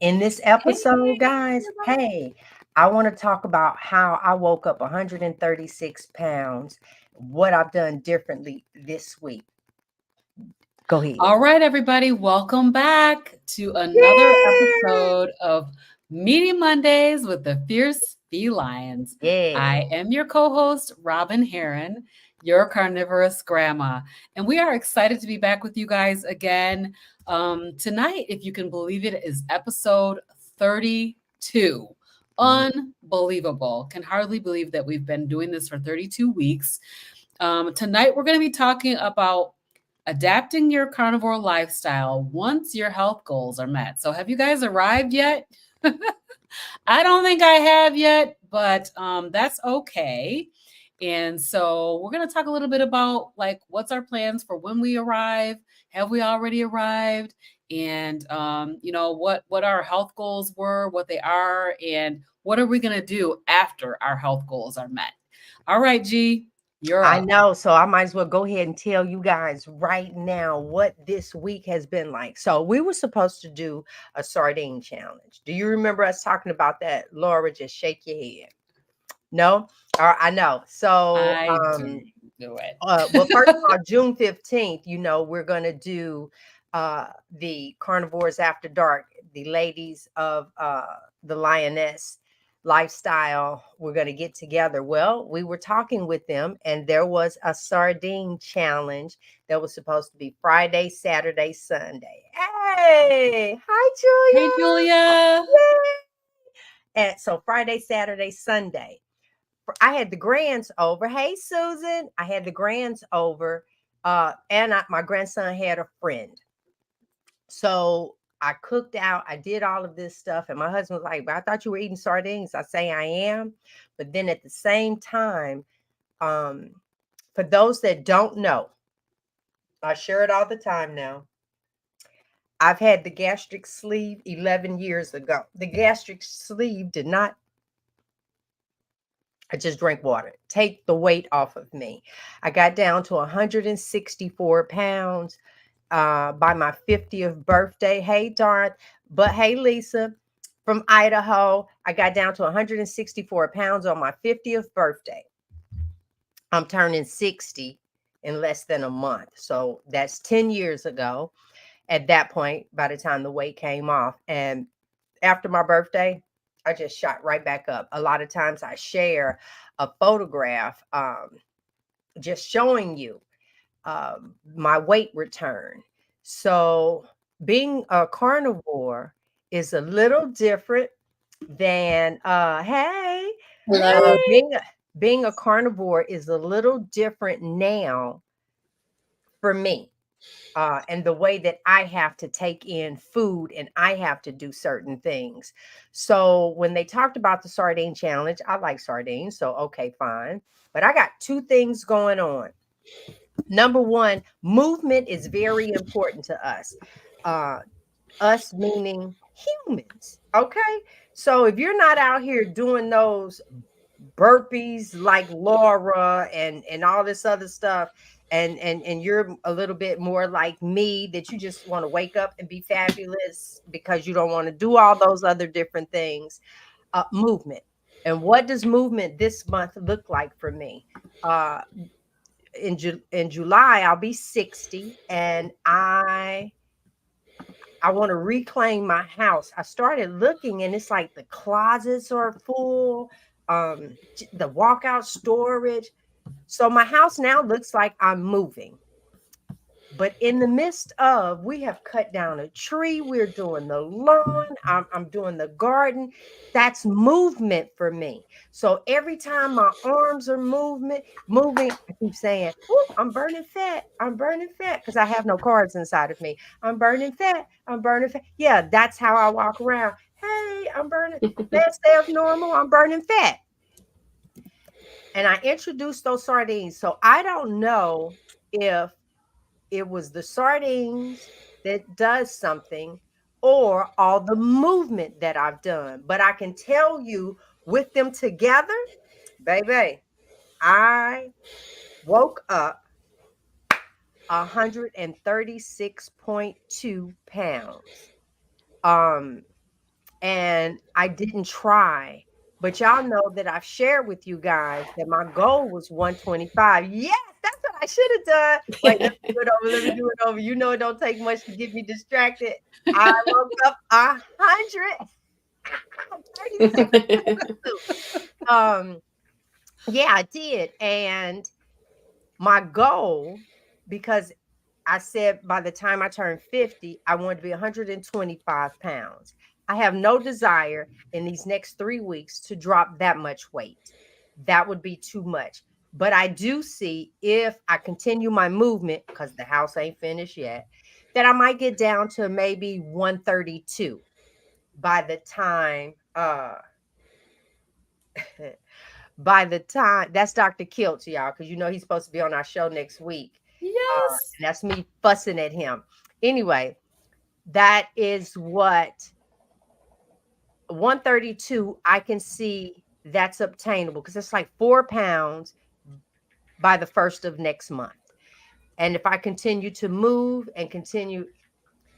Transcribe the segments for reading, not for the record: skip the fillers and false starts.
In this episode, guys, hey, I want to talk about how I woke up 136 pounds, what I've done differently this week. Go ahead. All right, everybody, welcome back to another Yay! episode of Meaty Mondays with the Fierce FeLions. Yeah. I am your co host, Robin Heron, your carnivorous grandma. And we are excited to be back with you guys again. Tonight, if you can believe it, is episode 32. Unbelievable. Can hardly believe that we've been doing this for 32 weeks. Tonight, we're going to be talking about adapting your carnivore lifestyle once your health goals are met. So, have you guys arrived yet? I don't think I have yet, but that's okay. And so, we're going to talk a little bit about like what's our plans for when we arrive. Have we already arrived? And what our health goals were, what they are, and what are we going to do after our health goals are met? All right, G, you're I up. know. So I might as well go ahead and tell you guys right now what this week has been like. So we were supposed to do a sardine challenge. Do you remember us talking about that? Laura, just shake your head. No? I know. So I do it. well, first of all, June 15th, we're gonna do the Carnivores After Dark, the ladies of the Lioness lifestyle. We're gonna get together. Well, we were talking with them, and there was a sardine challenge that was supposed to be Friday, Saturday, Sunday. Hey, hi Hey, Julia. Julia. Yay! And so Friday, Saturday, Sunday. I had the grands over. Hey, Susan. I had the grands over. My grandson had a friend. So I cooked out. I did all of this stuff. And my husband was like, "But I thought you were eating sardines." I say I am. But then at the same time, um, for those that don't know, I share it all the time now. I've had the gastric sleeve 11 years ago. The gastric sleeve did not, I just drank water, take the weight off of me. I got down to 164 pounds by my 50th birthday. Hey, Darn. But hey, Lisa from Idaho, I got down to 164 pounds on my 50th birthday. I'm turning 60 in less than a month. So that's 10 years ago at that point, by the time the weight came off. And after my birthday, I just shot right back up. A lot of times I share a photograph just showing you my weight return. So being a carnivore is a little different than Hello. being a carnivore is a little different now for me. And the way that I have to take in food and I have to do certain things. So when they talked about the sardine challenge, I like sardines. So, okay, fine. But I got two things going on. Number one, movement is very important to us. Uh, us meaning humans. Okay. So if you're not out here doing those burpees like Laura and all this other stuff, and you're a little bit more like me, that you just want to wake up and be fabulous because you don't want to do all those other different things. Movement. And what does movement this month look like for me? uh in July I'll be 60, and I want to reclaim my house. I started looking, and it's like the closets are full, the walkout storage. So my house now looks like I'm moving. But in the midst of, we have cut down a tree, we're doing the lawn, I'm doing the garden. That's movement for me. So every time my arms are moving, I keep saying, "Ooh, I'm burning fat. I'm burning fat," because I have no carbs inside of me. I'm burning fat. I'm burning fat. Yeah, that's how I walk around. Hey, I'm burning. Last day of normal, I'm burning fat. And I introduced those sardines. So I don't know if it was the sardines that does something or all the movement that I've done. But I can tell you, with them together, baby, I woke up 136.2 pounds. Um, and I didn't try. But y'all know that I've shared with you guys that my goal was 125. Yes, that's what I should have done. Wait, let me do it over. Let me do it over. You know it don't take much to get me distracted. I woke up 137. Yeah, I did. And my goal, because I said by the time I turned 50, I wanted to be 125 pounds. I have no desire in these next 3 weeks to drop that much weight. That would be too much. But I do see if I continue my movement, because the house ain't finished yet, that I might get down to maybe 132 by the time by the time that's Dr. Kilt, y'all, because you know he's supposed to be on our show next week. Yes. And that's me fussing at him. Anyway, that is what 132, I can see that's obtainable because it's like 4 pounds by the first of next month. And if I continue to move and continue,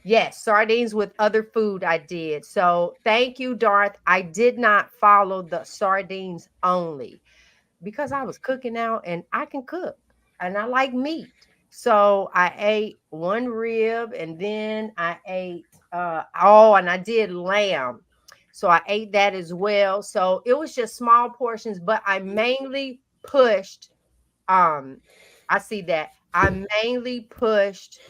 yes, sardines with other food I did. So thank you, Darth. I did not follow the sardines only because I was cooking out and I can cook and I like meat. So I ate one rib and then I ate and I did lamb. So I ate that as well. So it was just small portions, but I mainly pushed I see that I mainly pushed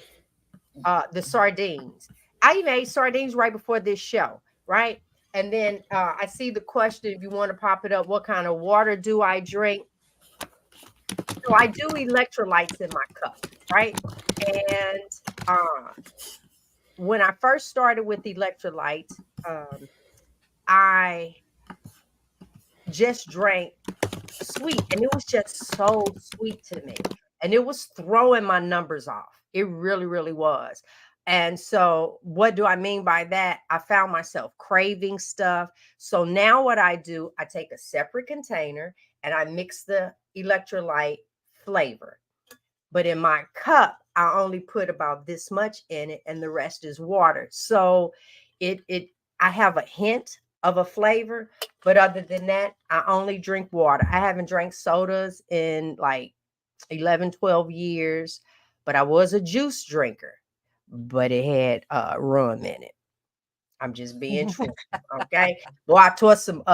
the sardines. I even ate sardines right before this show, right? And then I see the question if you want to pop it up, what kind of water do I drink? So I do electrolytes in my cup, right? And when I first started with electrolytes, I just drank sweet, and it was just so sweet to me. And it was throwing my numbers off. It really, really was. And so, what do I mean by that? I found myself craving stuff. So now, what I do, I take a separate container and I mix the electrolyte flavor. But in my cup, I only put about this much in it, and the rest is water. So it I have a hint of a flavor, but other than that, I only drink water. I haven't drank sodas in like 11, 12 years, but I was a juice drinker, but it had rum in it. I'm just being true. Okay. Well, I taught some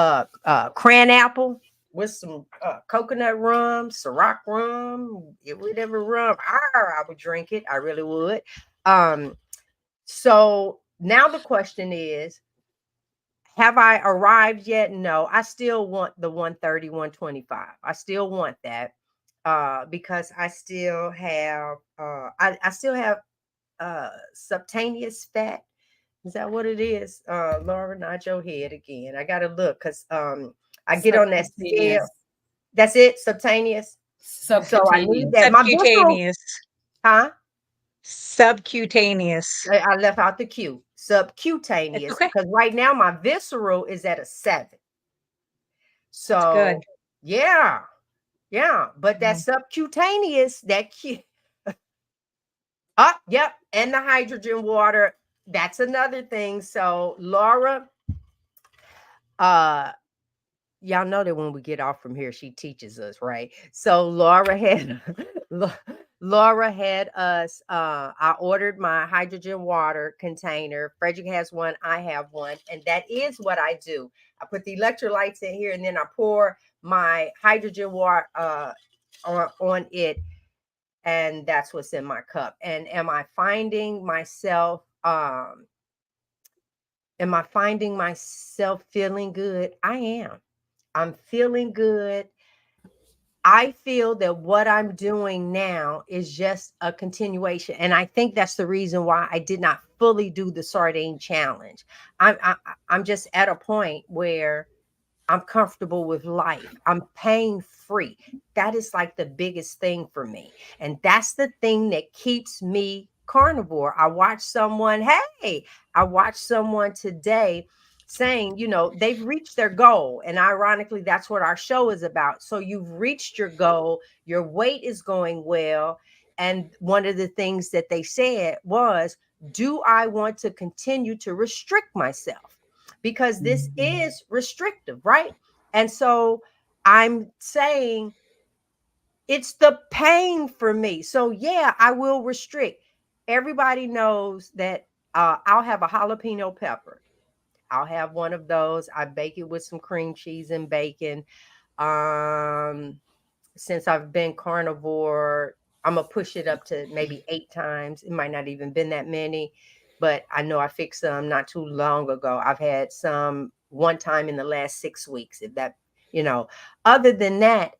cran apple with some coconut rum, Ciroc rum, whatever rum. I would drink it. I really would. Um, so now the question is, have I arrived yet? No, I still want the 130, 125. I still want that because I still have I still have subcutaneous fat. Is that what it is? Laura, nod your head again. I gotta look because I get on that scale. Subcutaneous. That's it, subcutaneous. So I need Subcutaneous. that. My visceral, Subcutaneous. huh? Subcutaneous. I left out the Q. It's Subcutaneous, okay. because right now my visceral is at a 7. That's good. So yeah, yeah. But that Mhm. subcutaneous, that Q. Oh, yep. And the hydrogen water. That's another thing. So Laura, uh, y'all know that when we get off from here, she teaches us, right? So Laura had Laura had us. I ordered my hydrogen water container. Frederick has one, I have one, and that is what I do. I put the electrolytes in here, and then I pour my hydrogen water on it, and that's what's in my cup. And am I finding myself? Am I finding myself feeling good? I am. I'm feeling good. I feel that what I'm doing now is just a continuation. And I think that's the reason why I did not fully do the sardine challenge. I'm just at a point where I'm comfortable with life. I'm pain free. That is like the biggest thing for me. And that's the thing that keeps me carnivore. I watched someone today saying, they've reached their goal. And ironically, that's what our show is about. So you've reached your goal, your weight is going well. And one of the things that they said was, do I want to continue to restrict myself? because this is restrictive, right? And so I'm saying it's the pain for me. So yeah, I will restrict. Everybody knows that I'll have a jalapeno pepper. I'll have one of those. I bake it with some cream cheese and bacon. Um, since I've been carnivore, I'm gonna push it up to maybe 8 times. It might not even been that many, but I know I fixed some not too long ago. I've had some one time in the last 6 weeks. If that, other than that,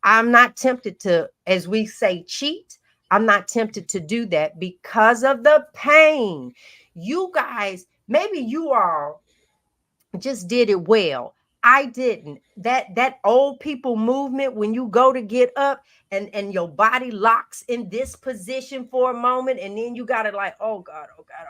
I'm not tempted to, as we say, cheat. I'm not tempted to do that because of the pain. You guys, maybe you all just did it well. I didn't. That old people movement, when you go to get up and your body locks in this position for a moment, and then you got to like, oh God, oh God,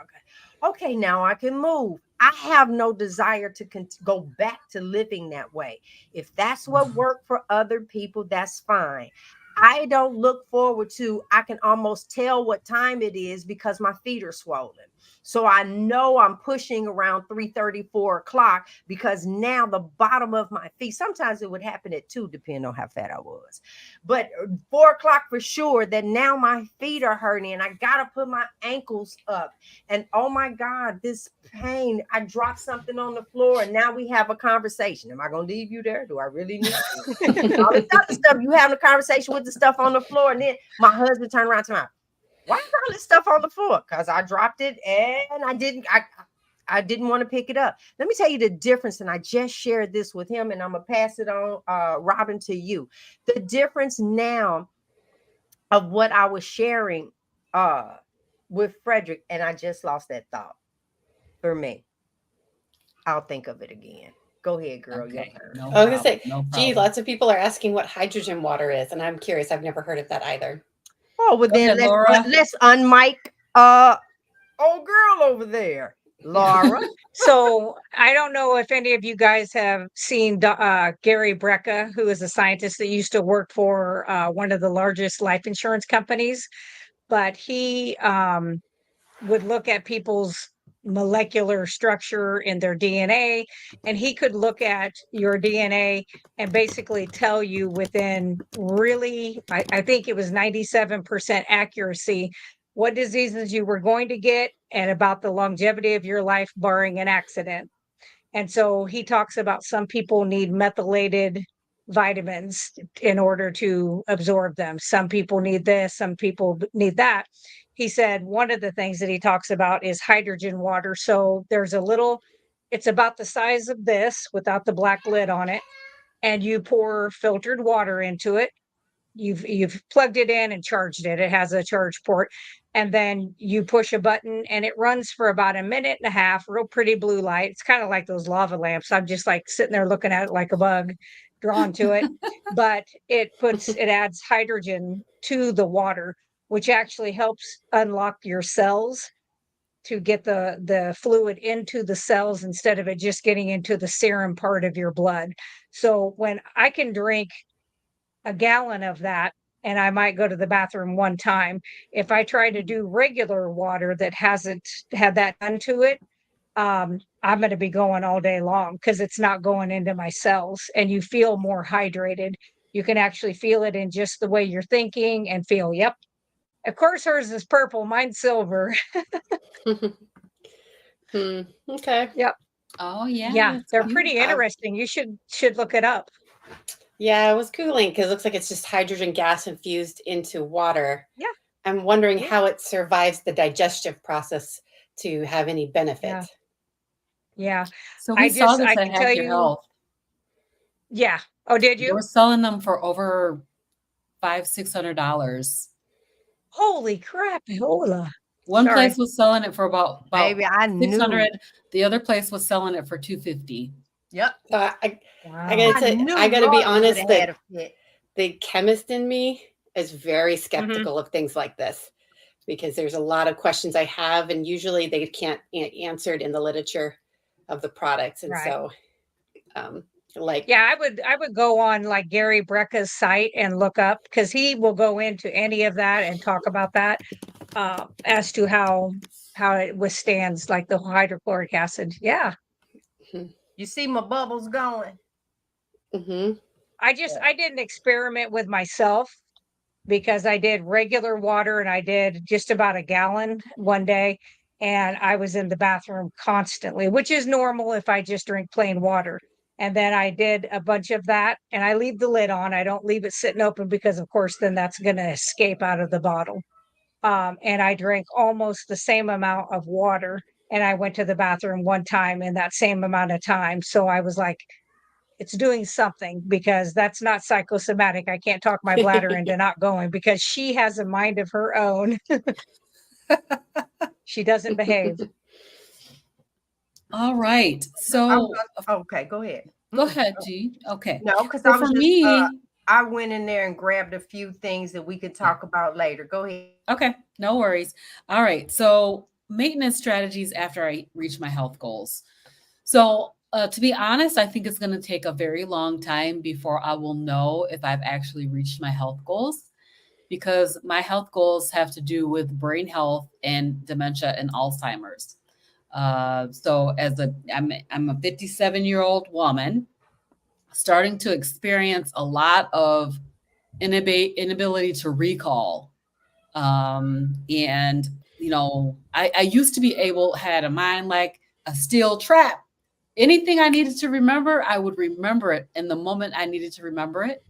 okay, now I can move. I have no desire to go back to living that way. If that's what worked for other people, that's fine. I don't look forward to, I can almost tell what time it is because my feet are swollen. So I know I'm pushing around 3:30, 4 o'clock, because now the bottom of my feet, sometimes it would happen at 2, depending on how fat I was. But 4 o'clock for sure, that now my feet are hurting and I got to put my ankles up. And oh my God, this pain, I dropped something on the floor and now we have a conversation. Am I going to leave you there? Do I really need to? All this other stuff, you having a conversation with the stuff on the floor. And then my husband turned around to me. Why is all this stuff on the floor? Because I dropped it and I didn't want to pick it up. Let me tell you the difference. And I just shared this with him and I'm going to pass it on, Robin, to you. The difference now of what I was sharing with Frederick, and I just lost that thought for me. I'll think of it again. Go ahead, girl. Okay. No I was going to say, no gee, lots of people are asking what hydrogen water is. And I'm curious. I've never heard of that either. Oh, well, then let's unmic old girl over there, Laura. So I don't know if any of you guys have seen Gary Brecka, who is a scientist that used to work for one of the largest life insurance companies, but he would look at people's molecular structure in their DNA, and he could look at your DNA and basically tell you within really, I think it was 97% accuracy, what diseases you were going to get and about the longevity of your life, barring an accident. And so he talks about some people need methylated vitamins in order to absorb them. Some people need this, some people need that. He said one of the things that he talks about is hydrogen water. So there's it's about the size of this without the black lid on it. And you pour filtered water into it. You've plugged it in and charged it. It has a charge port. And then you push a button and it runs for about a minute and a half, real pretty blue light. It's kind of like those lava lamps. I'm just like sitting there looking at it like a bug, drawn to it. But it adds hydrogen to the water, which actually helps unlock your cells to get the fluid into the cells instead of it just getting into the serum part of your blood. So when I can drink a gallon of that, and I might go to the bathroom one time, if I try to do regular water that hasn't had that done to it, I'm going to be going all day long because it's not going into my cells, and you feel more hydrated. You can actually feel it in just the way you're thinking and feel, yep. Of course, hers is purple, mine's silver. Okay. Yep. Oh yeah. Yeah, they're pretty interesting. You should look it up. Yeah, I was Googling because it looks like it's just hydrogen gas infused into water. Yeah. I'm wondering how it survives the digestive process to have any benefit. Yeah. So we saw this at Hack Your Health. Yeah. Oh, did you? They were selling them for over $500-$600. Holy crap, Hula. One place was selling it for about Baby, I 600. knew. The other place was selling it for $250. Yep. I gotta be honest, the chemist in me is very skeptical of things like this because there's a lot of questions I have, and usually they can't answered in the literature of the products. And so I would go on like Gary Brecka's site and look up, because he will go into any of that and talk about that as to how it withstands like the hydrochloric acid. Yeah. You see my bubbles going? I did an experiment with myself because I did regular water and I did just about a gallon one day. And I was in the bathroom constantly, which is normal if I just drink plain water. And then I did a bunch of that and I leave the lid on. I don't leave it sitting open because, of course, then that's going to escape out of the bottle. And I drank almost the same amount of water. And I went to the bathroom one time in that same amount of time. So I was like, it's doing something because that's not psychosomatic. I can't talk my bladder into not going because she has a mind of her own. She doesn't behave. All right. So okay, go ahead. Go ahead, G. Okay. No, because so I was for just, me, I went in there and grabbed a few things that we could talk about later. Go ahead. Okay, no worries. All right. So maintenance strategies after I reach my health goals. So to be honest, I think it's going to take a very long time before I will know if I've actually reached my health goals, because my health goals have to do with brain health and dementia and Alzheimer's. So I'm a 57-year-old woman starting to experience a lot of inability to recall. And, I used to be had a mind like a steel trap. Anything I needed to remember, I would remember it in the moment I needed to remember it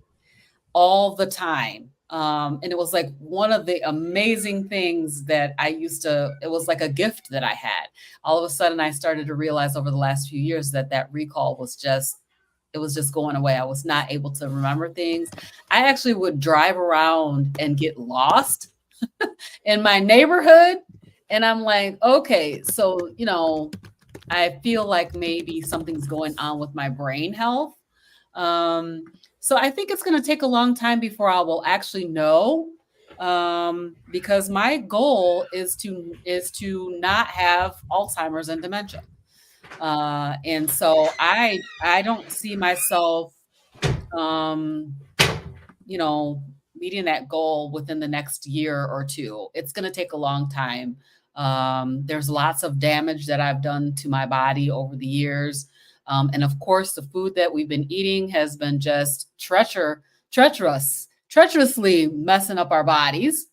all the time. And it was like one of the amazing things that it was like a gift that I had. All of a sudden, I started to realize over the last few years that recall was just going away. I was not able to remember things. I actually would drive around and get lost in my neighborhood. And I'm like, okay, so, I feel like maybe something's going on with my brain health. So I think it's going to take a long time before I will actually know, because my goal is to not have Alzheimer's and dementia. And so I don't see myself, meeting that goal within the next year or two. It's going to take a long time. There's lots of damage that I've done to my body over the years. And of course, the food that we've been eating has been just treacherously messing up our bodies.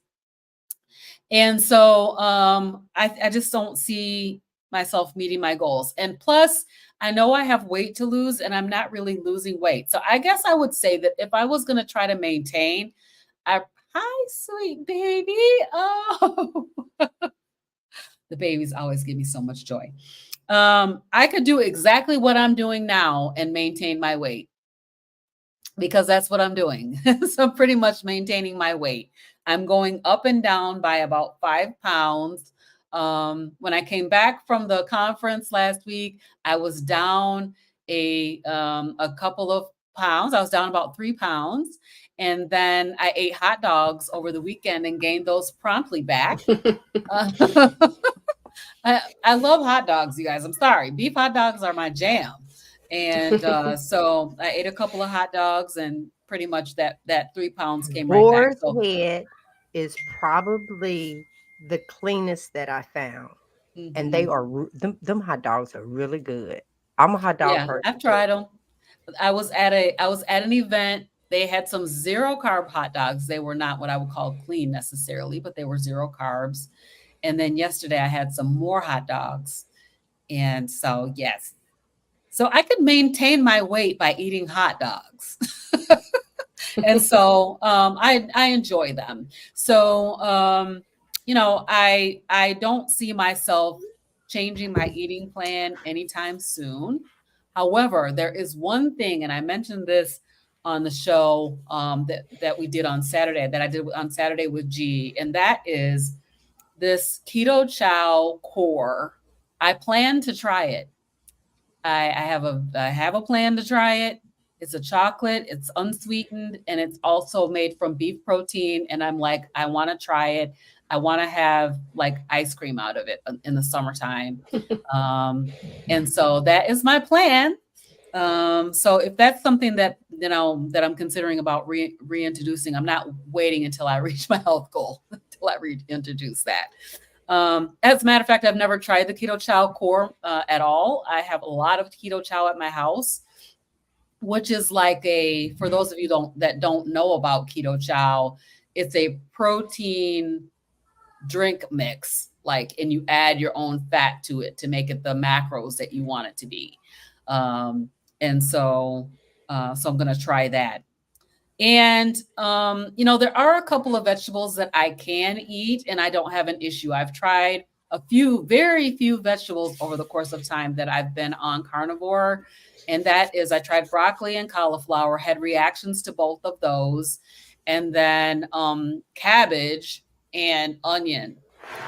And so I just don't see myself meeting my goals. And plus, I know I have weight to lose and I'm not really losing weight. So I guess I would say that if I was going to try to maintain, hi, sweet baby. Oh, the babies always give me so much joy. I could do exactly what I'm doing now and maintain my weight, because that's what I'm doing. So I'm pretty much maintaining my weight. I'm going up and down by about 5 pounds. When I came back from the conference last week, I was down a couple of pounds. I was down about 3 pounds. And then I ate hot dogs over the weekend and gained those promptly back. I love hot dogs, you guys. I'm sorry. Beef hot dogs are my jam. And so I ate a couple of hot dogs and pretty much that 3 pounds came right back. So head is probably the cleanest that I found. Mm-hmm. And they are, them hot dogs are really good. I'm a hot dog person. I've tried them. I was at an event. They had some 0 carb hot dogs. They were not what I would call clean necessarily, but they were 0 carbs. And then yesterday I had some more hot dogs. And so, yes. So I could maintain my weight by eating hot dogs. And so I enjoy them. So, I don't see myself changing my eating plan anytime soon. However, there is one thing, and I mentioned this on the show that we did on Saturday, that I did on Saturday with G, and that is this Keto Chow core. I plan to try it. I have a plan to try it. It's a chocolate, it's unsweetened, and it's also made from beef protein. And I'm like, I want to try it. I want to have like ice cream out of it in the summertime. And so that is my plan. So if that's something that I'm considering about reintroducing, I'm not waiting until I reach my health goal until I reintroduce that. As a matter of fact, I've never tried the keto chow core at all. I have a lot of keto chow at my house, which is like for those of you that don't know about keto chow, it's a protein drink mix, and you add your own fat to it to make it the macros that you want it to be. And so I'm going to try that. And, there are a couple of vegetables that I can eat and I don't have an issue. I've tried very few vegetables over the course of time that I've been on carnivore. And that is, I tried broccoli and cauliflower, had reactions to both of those. And then cabbage and onion.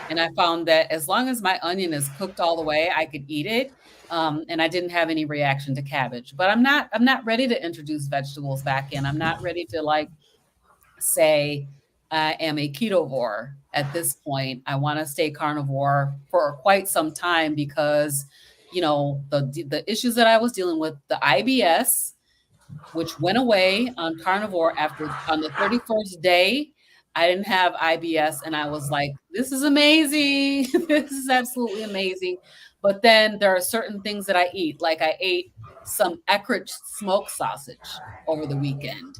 And I found that as long as my onion is cooked all the way, I could eat it. And I didn't have any reaction to cabbage, but I'm not ready to introduce vegetables back in. I'm not ready to say I am a ketovore at this point. I want to stay carnivore for quite some time because, the issues that I was dealing with, the IBS, which went away on carnivore on the 31st day. I didn't have IBS and I was like, this is amazing. This is absolutely amazing. But then there are certain things that I eat. Like I ate some Eckrich smoked sausage over the weekend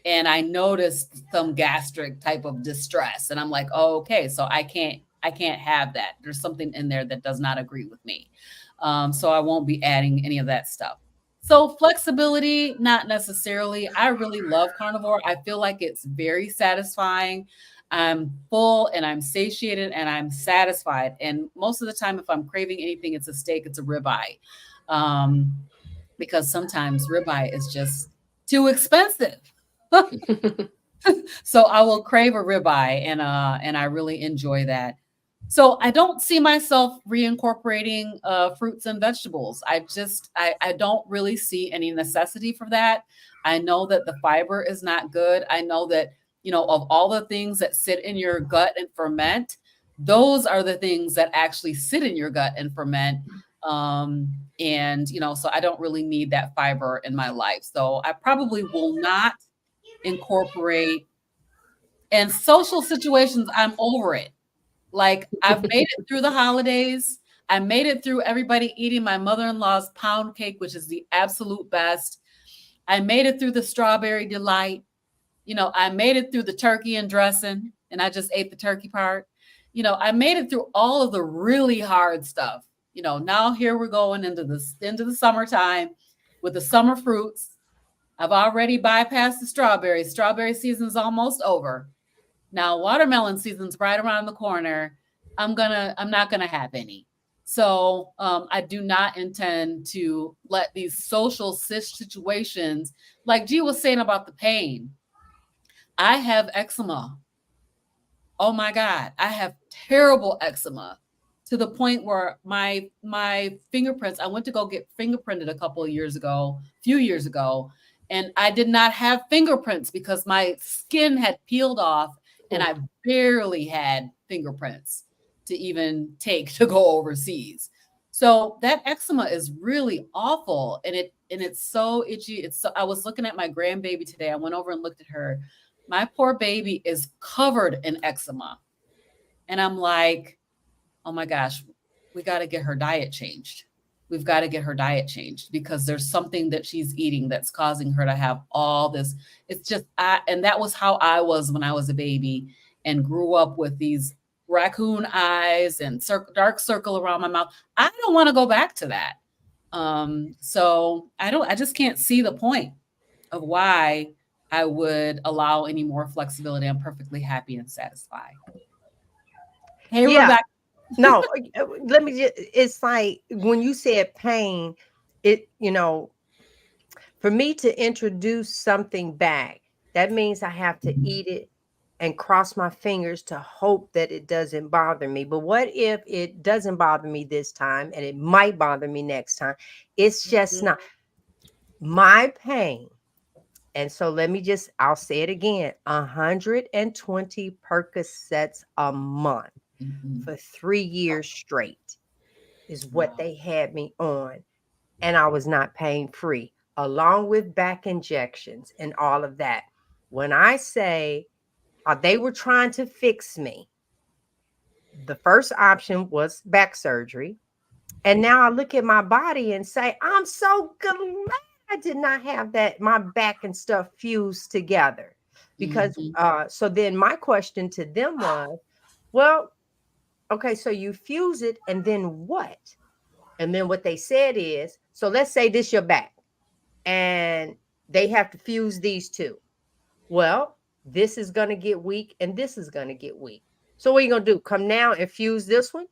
and I noticed some gastric type of distress. And I'm like, oh, okay, so I can't have that. There's something in there that does not agree with me. So I won't be adding any of that stuff. So flexibility, not necessarily. I really love carnivore. I feel like it's very satisfying. I'm full and I'm satiated and I'm satisfied. And most of the time, if I'm craving anything, it's a steak, it's a ribeye. Because sometimes ribeye is just too expensive. So I will crave a ribeye and I really enjoy that. So I don't see myself reincorporating fruits and vegetables. I don't really see any necessity for that. I know that the fiber is not good. I know that, of all the things that sit in your gut and ferment, those are the things that actually sit in your gut and ferment. And, so I don't really need that fiber in my life. So I probably will not incorporate. And social situations, I'm over it. Like I've made it through the holidays. I made it through everybody eating my mother-in-law's pound cake, which is the absolute best. I made it through the strawberry delight. I made it through the turkey and dressing, and I just ate the turkey part. I made it through all of the really hard stuff. Now here we're going into the summertime with the summer fruits. I've already bypassed the strawberries. Strawberry season's almost over. Now, watermelon season's right around the corner. I'm not gonna have any. So I do not intend to let these social situations, like G was saying about the pain. I have eczema. Oh my God, I have terrible eczema to the point where my fingerprints, I went to go get fingerprinted a few years ago, and I did not have fingerprints because my skin had peeled off. And I barely had fingerprints to even take to go overseas. So that eczema is really awful. And it's so itchy. I was looking at my grandbaby today. I went over and looked at her. My poor baby is covered in eczema. And I'm like, oh my gosh, we got to get her diet changed. We've got to get her diet changed because there's something that she's eating that's causing her to have all this. It's just, and that was how I was when I was a baby and grew up with these raccoon eyes and dark circle around my mouth. I don't want to go back to that. So I just can't see the point of why I would allow any more flexibility. I'm perfectly happy and satisfied. Hey, yeah. Rebecca. No, let me just, it's like when you said pain, for me to introduce something back, that means I have to eat it and cross my fingers to hope that it doesn't bother me. But what if it doesn't bother me this time and it might bother me next time? It's just not my pain. And so I'll say it again, 120 Percocets a month. For 3 years straight is what they had me on. And I was not pain free, along with back injections and all of that. When I say they were trying to fix me, the first option was back surgery. And now I look at my body and say, I'm so glad I did not have that, my back and stuff fused together. Because so then my question to them was, well, okay, so you fuse it and then what? And then what they said is, so let's say this your back and they have to fuse these two. Well, this is going to get weak and this is going to get weak. So what are you going to do? Come now and fuse this one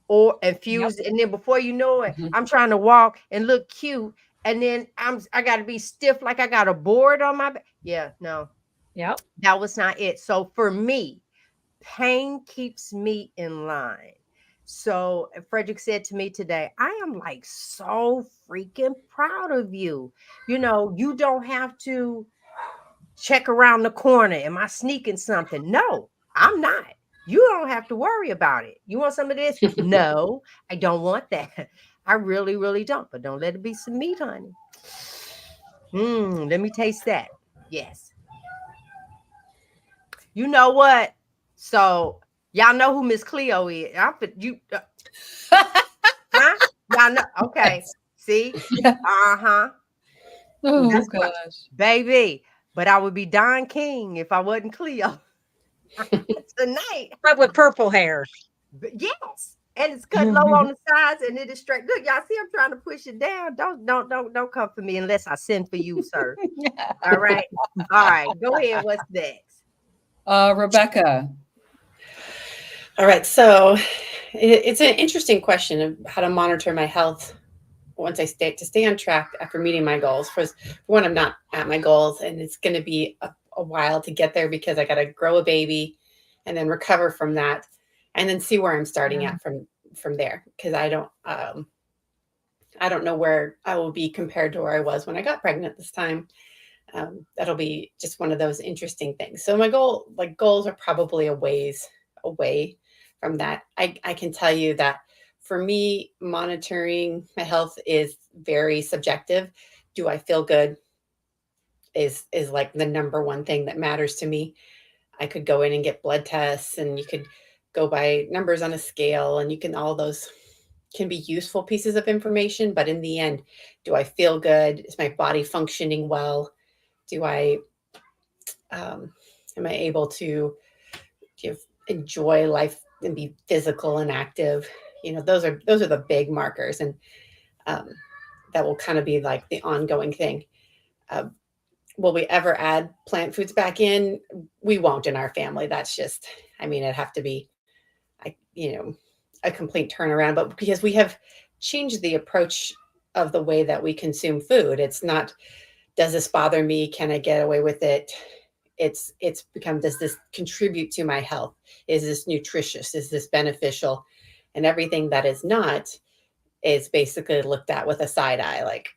or and fuse. Yep. And then before you know it, I'm trying to walk and look cute. And then I got to be stiff like I got a board on my back. Yeah, no. Yep. That was not it. So for me, pain keeps me in line. So Frederick said to me today, I am like so freaking proud of you. You know, you don't have to check around the corner. Am I sneaking something? No, I'm not. You don't have to worry about it. You want some of this? No, I don't want that. I really, really don't. But don't let it be some meat, honey. Let me taste that. Yes. You know what? So y'all know who Miss Cleo is. Huh? Y'all know? Okay. See? Uh-huh. Oh gosh. Baby. But I would be Don King if I wasn't Cleo. Tonight. But with purple hair. Yes. And it's cut low on the sides and it is straight. Look, y'all see I'm trying to push it down. Don't come for me unless I send for you, sir. All right. All right. Go ahead. What's next? Rebecca. All right. So it's an interesting question of how to monitor my health once I stay on track after meeting my goals. For one, I'm not at my goals, and it's going to be a while to get there because I got to grow a baby and then recover from that, and then see where I'm starting at from there. Because I don't know where I will be compared to where I was when I got pregnant this time. That'll be just one of those interesting things. So my goals are probably a ways away from that. I can tell you that for me, monitoring my health is very subjective. Do I feel good is like the number one thing that matters to me. I could go in and get blood tests, and you could go by numbers on a scale, and all those can be useful pieces of information. But in the end, do I feel good? Is my body functioning well? Do I, am I able to enjoy life and be physical and active? Those are the big markers, and that will kind of be like the ongoing thing. Will we ever add plant foods back in? We won't in our family. That's just, it'd have to be, a complete turnaround. But because we have changed the approach of the way that we consume food, it's not, does this bother me? Can I get away with it? It's become, does this contribute to my health? Is this nutritious? Is this beneficial? And everything that is not is basically looked at with a side eye. Like,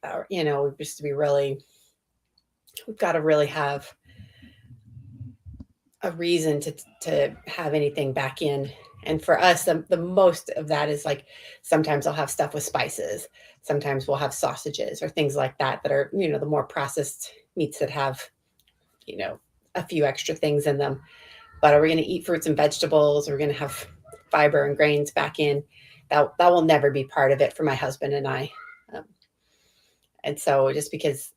we've got to really have a reason to have anything back in. And for us, the most of that is like, sometimes I'll have stuff with spices. Sometimes we'll have sausages or things like that are, the more processed meats that have, a few extra things in them. But are we going to eat fruits and vegetables? Are we going to have fiber and grains back in? That will never be part of it for my husband and I. And so just because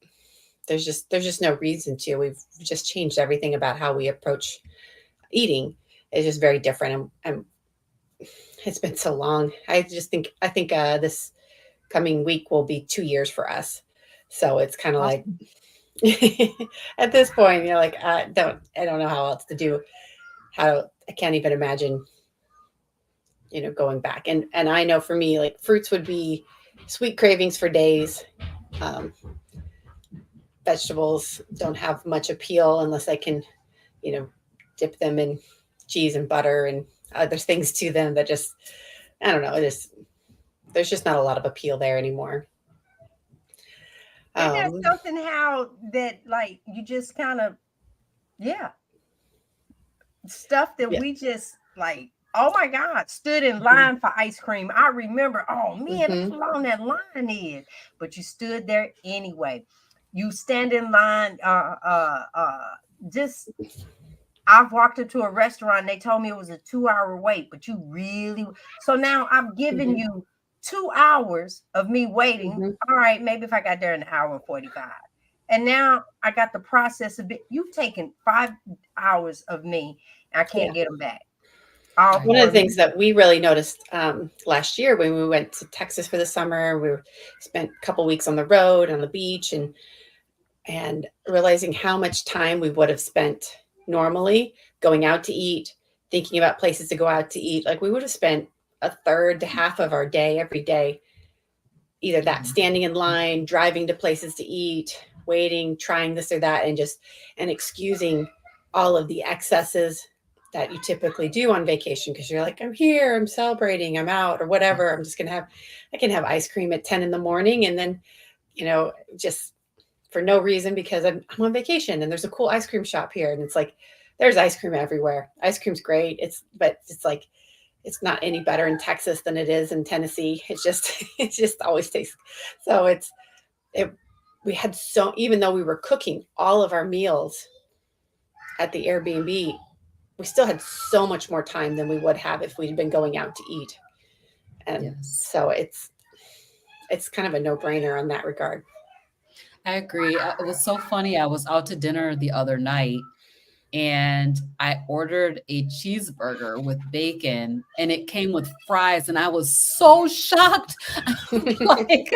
there's just no reason to, we've just changed everything about how we approach eating. It's just very different. And it's been so long. I think this coming week will be 2 years for us. So it's kind of awesome. Like, at this point, you're like, I don't know how else to do. I can't even imagine, going back. And I know for me, like, fruits would be sweet cravings for days. Vegetables don't have much appeal unless I can, dip them in cheese and butter and other things to them that just, I don't know, there's just not a lot of appeal there anymore. And that's something how that, like, you just kind of, stuff that we just like, oh my God, stood in line for ice cream. I remember, oh man, that's how long that line is. But you stood there anyway. You stand in line, just I've walked into a restaurant and they told me it was a 2-hour wait, but you really, so now I've given you 2 hours of me waiting. All right, maybe if I got there in an hour and 45. And now I got the process of it. You've taken 5 hours of me. And I can't get them back. One of the things that we really noticed last year when we went to Texas for the summer, we spent a couple weeks on the road, on the beach, and realizing how much time we would have spent normally going out to eat, thinking about places to go out to eat. Like we would have spent a third to half of our day every day, either that standing in line, driving to places to eat, waiting, trying this or that, and excusing all of the excesses that you typically do on vacation, because you're like, I'm here, I'm celebrating, I'm out, or whatever. I can have ice cream at 10 in the morning, and then, just for no reason, because I'm on vacation and there's a cool ice cream shop here. And it's like, there's ice cream everywhere. Ice cream's great. But it's like, it's not any better in Texas than it is in Tennessee. It just always tastes. So we had even though we were cooking all of our meals at the Airbnb, we still had so much more time than we would have if we'd been going out to eat. And so it's kind of a no-brainer on that regard. I agree. It was so funny. I was out to dinner the other night and I ordered a cheeseburger with bacon and it came with fries. And I was so shocked. Like,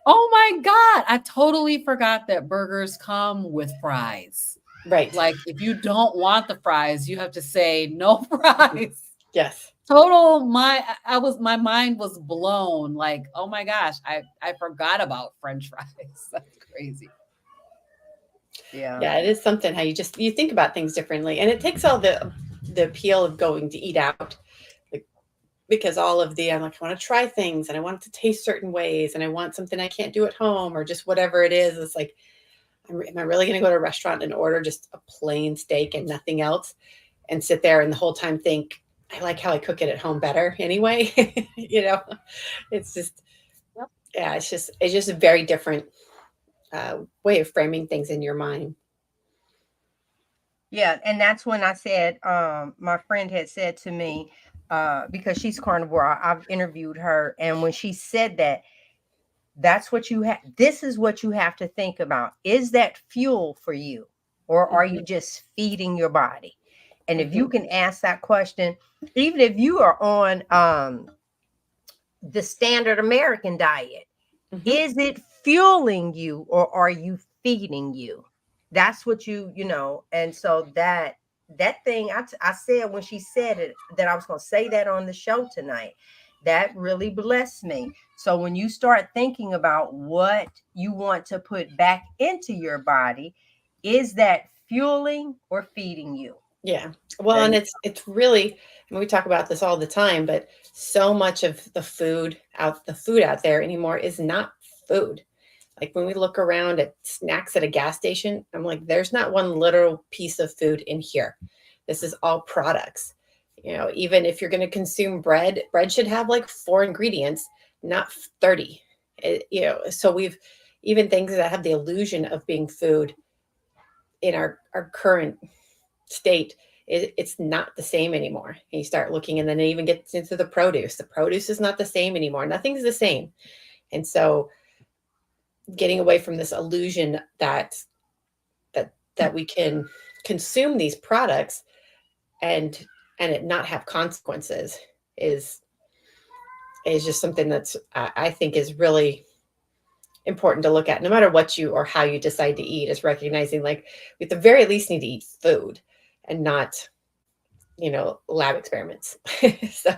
oh my God, I totally forgot that burgers come with fries. Right. Like if you don't want the fries, you have to say no fries. Yes. My mind was blown. Like, oh my gosh, I forgot about French fries. That's crazy. Yeah, it is something how you think about things differently, and it takes all the appeal of going to eat out, because all of I'm like, I want to try things and I want it to taste certain ways and I want something I can't do at home or just whatever it is. It's like, am I really going to go to a restaurant and order just a plain steak and nothing else and sit there and the whole time think, I like how I cook it at home better anyway. It's just, it's just a very different way of framing things in your mind. Yeah. And that's when I said, my friend had said to me, because she's carnivore, I've interviewed her. And when she said that, that's what this is what you have to think about. Is that fuel for you? Or are you just feeding your body? And if you can ask that question, even if you are on the standard American diet, is it fueling you or are you feeding you? That's what and so that thing I said when she said it, that I was going to say that on the show tonight, that really blessed me. So when you start thinking about what you want to put back into your body, is that fueling or feeding you? Yeah. Well, and it's really, we talk about this all the time, but so much of the food out there anymore is not food. Like when we look around at snacks at a gas station, I'm like, there's not one literal piece of food in here. This is all products. Even if you're going to consume bread should have like 4 ingredients, not 30. So we've even things that have the illusion of being food in our current state, it's not the same anymore. And you start looking, and then it even gets into the produce. The produce is not the same anymore. Nothing's the same. And so getting away from this illusion that we can consume these products and it not have consequences is just something that's I think is really important to look at, no matter what you or how you decide to eat, is recognizing like we at the very least need to eat food and not lab experiments. So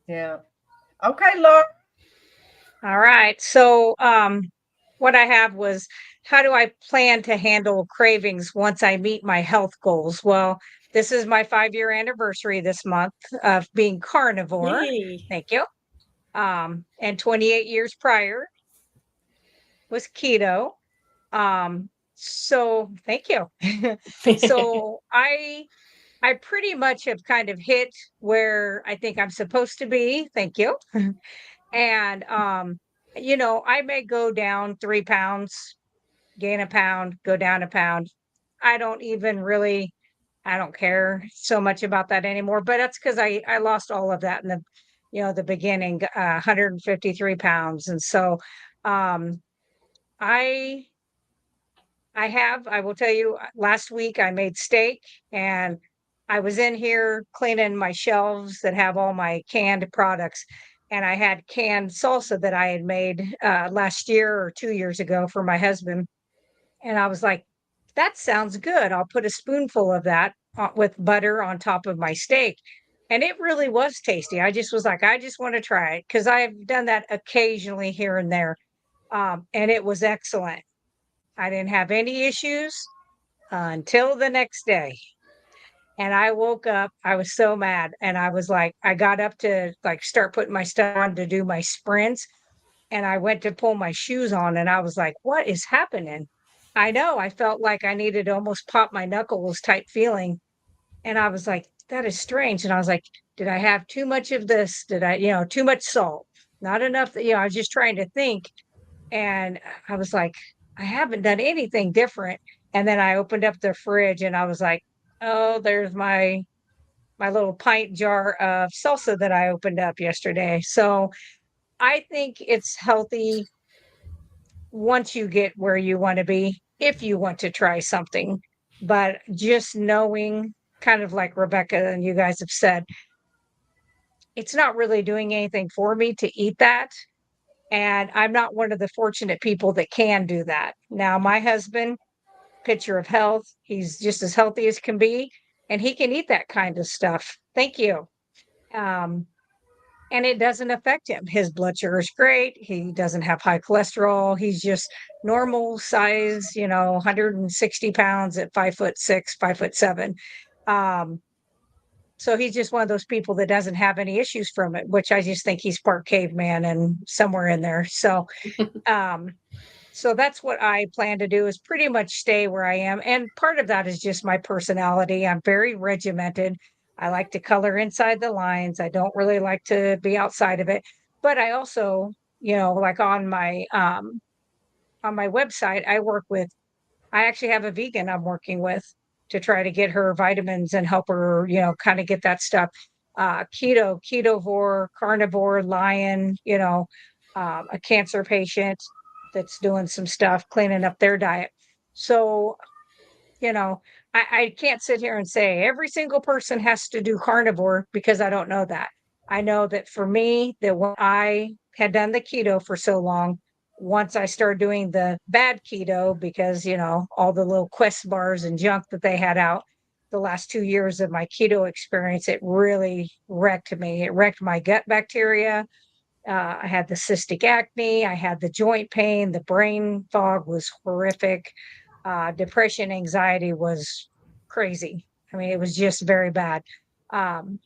yeah. Okay, Laura. All right. So what I have was, how do I plan to handle cravings once I meet my health goals? Well, this is my 5-year anniversary this month of being carnivore. Yay. Thank you. And 28 years prior was keto. So thank you. So I pretty much have kind of hit where I think I'm supposed to be. Thank you. And I may go down 3 pounds, gain a pound, go down a pound. I don't even really, I don't care so much about that anymore. But that's because I lost all of that in the beginning, 153 pounds. And so I I will tell you, last week I made steak and I was in here cleaning my shelves that have all my canned products. And I had canned salsa that I had made last year or 2 years ago for my husband. And I was like, that sounds good. I'll put a spoonful of that with butter on top of my steak. And it really was tasty. I just was like, I just want to try it because I've done that occasionally here and there. And it was excellent. I didn't have any issues until the next day. And I woke up, I was so mad. And I was like, I got up to like start putting my stuff on to do my sprints. And I went to pull my shoes on and I was like, what is happening? I know. I felt like I needed to almost pop my knuckles type feeling. And I was like, that is strange. And I was like, did I have too much of this? Did I, too much salt? Not enough that, I was just trying to think. And I was like, I haven't done anything different. And then I opened up the fridge and I was like, oh, there's my little pint jar of salsa that I opened up yesterday. So I think it's healthy once you get where you want to be, if you want to try something. But just knowing, kind of like Rebecca and you guys have said, it's not really doing anything for me to eat that. And I'm not one of the fortunate people that can do that. Now, my husband, picture of health, he's just as healthy as can be, and he can eat that kind of stuff. Thank you. Um, and it doesn't affect him. His blood sugar is great. He doesn't have high cholesterol. He's just normal size, 160 pounds at 5'6", 5'7". So he's just one of those people that doesn't have any issues from it, which I just think he's part caveman and somewhere in there. So, so that's what I plan to do is pretty much stay where I am. And part of that is just my personality. I'm very regimented. I like to color inside the lines. I don't really like to be outside of it. But I also, like on my website, I actually have a vegan I'm working with to try to get her vitamins and help her, kind of get that stuff. Ketovore, Carnivore, Lion, a cancer patient that's doing some stuff, cleaning up their diet. So, I can't sit here and say every single person has to do carnivore because I don't know that. I know that for me, that when I had done the keto for so long, once I started doing the bad keto, because, all the little Quest bars and junk that they had out the last 2 years of my keto experience, it really wrecked me. It wrecked my gut bacteria. I had the cystic acne. I had the joint pain. The brain fog was horrific. Depression, anxiety was crazy. I mean, it was just very bad. And